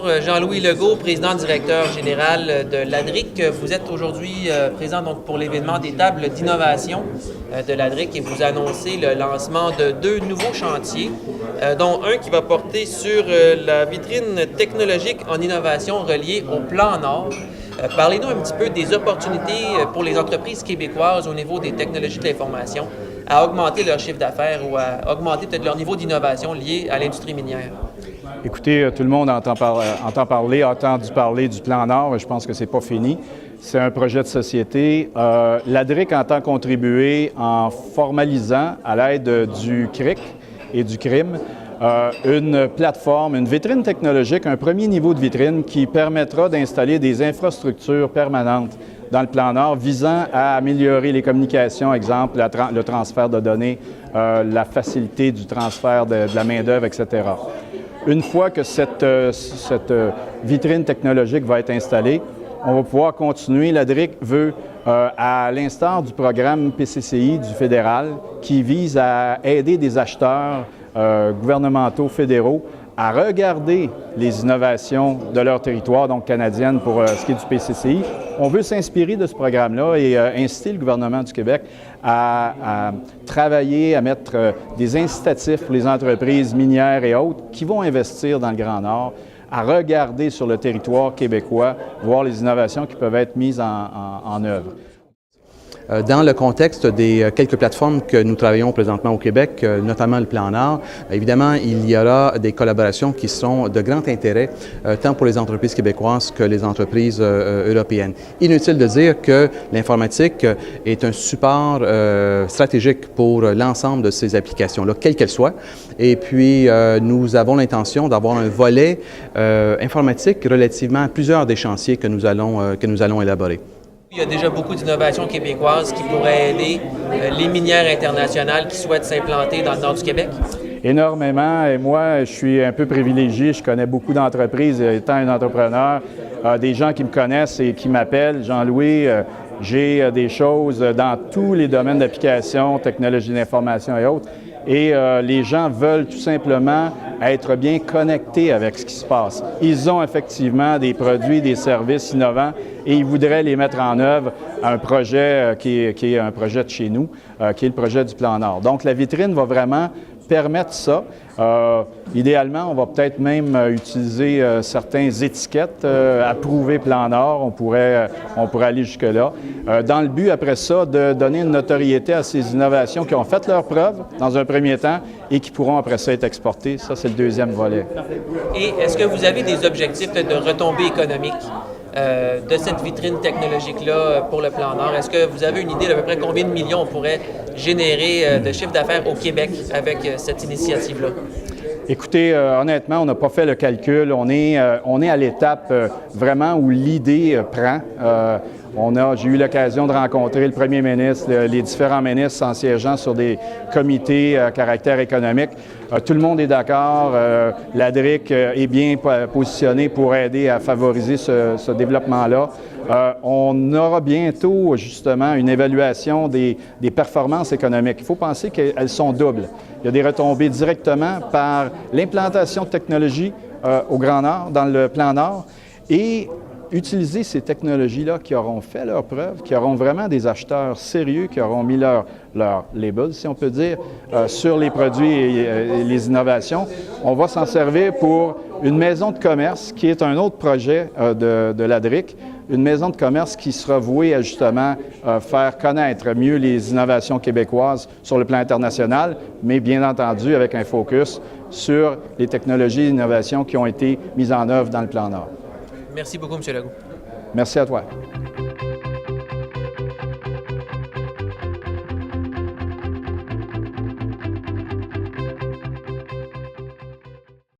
Bonjour, Jean-Louis Legault, président-directeur général de l'ADRIC. Vous êtes aujourd'hui présent donc, pour l'événement des tables d'innovation de l'ADRIC et vous annoncez le lancement de 2 nouveaux chantiers, dont un qui va porter sur la vitrine technologique en innovation reliée au Plan Nord. Parlez-nous un petit peu des opportunités pour les entreprises québécoises au niveau des technologies de l'information à augmenter leur chiffre d'affaires ou à augmenter peut-être leur niveau d'innovation lié à l'industrie minière. Écoutez, tout le monde a entendu parler du Plan Nord, je pense que c'est pas fini. C'est un projet de société. L'ADRIC entend contribuer en formalisant, à l'aide du CRIC et du CRIM, une plateforme, une vitrine technologique, un premier niveau de vitrine qui permettra d'installer des infrastructures permanentes dans le Plan Nord visant à améliorer les communications, exemple le transfert de données, la facilité du transfert de la main-d'œuvre, etc. Une fois que cette vitrine technologique va être installée, on va pouvoir continuer. L'ADRIC veut, à l'instar du programme PCCI du fédéral, qui vise à aider des acheteurs gouvernementaux fédéraux à regarder les innovations de leur territoire, donc canadienne pour ce qui est du PCCI. On veut s'inspirer de ce programme-là et inciter le gouvernement du Québec à travailler, à mettre des incitatifs pour les entreprises minières et autres qui vont investir dans le Grand Nord, à regarder sur le territoire québécois, voir les innovations qui peuvent être mises en œuvre. Dans le contexte des quelques plateformes que nous travaillons présentement au Québec, notamment le Plan Nord, évidemment, il y aura des collaborations qui seront de grand intérêt, tant pour les entreprises québécoises que les entreprises européennes. Inutile de dire que l'informatique est un support stratégique pour l'ensemble de ces applications-là, quelles qu'elles soient. Et puis, nous avons l'intention d'avoir un volet informatique relativement à plusieurs des chantiers que nous allons élaborer. Il y a déjà beaucoup d'innovations québécoises qui pourraient aider les minières internationales qui souhaitent s'implanter dans le nord du Québec? Énormément. Et moi, je suis un peu privilégié. Je connais beaucoup d'entreprises étant un entrepreneur. Des gens qui me connaissent et qui m'appellent. Jean-Louis, j'ai des choses dans tous les domaines d'application, technologie d'information et autres. Et les gens veulent tout simplement être bien connectés avec ce qui se passe. Ils ont effectivement des produits, des services innovants et ils voudraient les mettre en œuvre à un projet qui est un projet de chez nous, qui est le projet du Plan Nord. Donc la vitrine va vraiment permettre ça. Idéalement, on va peut-être même utiliser certaines étiquettes approuvées Plan Nord. On pourrait aller jusque-là. Dans le but, après ça, de donner une notoriété à ces innovations qui ont fait leurs preuves dans un premier temps et qui pourront après ça être exportées. Ça, c'est le deuxième volet. Et est-ce que vous avez des objectifs de retombées économiques de cette vitrine technologique-là pour le Plan Nord? Est-ce que vous avez une idée d'à peu près combien de millions on pourrait générer de chiffre d'affaires au Québec avec cette initiative-là? Écoutez, honnêtement, on n'a pas fait le calcul. On est à l'étape vraiment où l'idée prend. J'ai eu l'occasion de rencontrer le premier ministre, les différents ministres en siégeant sur des comités à caractère économique. Tout le monde est d'accord. L'ADRIC est bien positionné pour aider à favoriser ce développement-là. On aura bientôt, justement, une évaluation des performances économiques. Il faut penser qu'elles sont doubles. Il y a des retombées directement par l'implantation de technologies au Grand Nord, dans le Plan Nord, et utiliser ces technologies-là qui auront fait leurs preuves, qui auront vraiment des acheteurs sérieux, qui auront mis leur label, si on peut dire, sur les produits et les innovations. On va s'en servir pour une maison de commerce qui est un autre projet de l'ADRIC, une maison de commerce qui sera vouée à justement faire connaître mieux les innovations québécoises sur le plan international, mais bien entendu avec un focus sur les technologies et innovations qui ont été mises en œuvre dans le Plan Nord. Merci beaucoup, M. Legault. Merci à toi.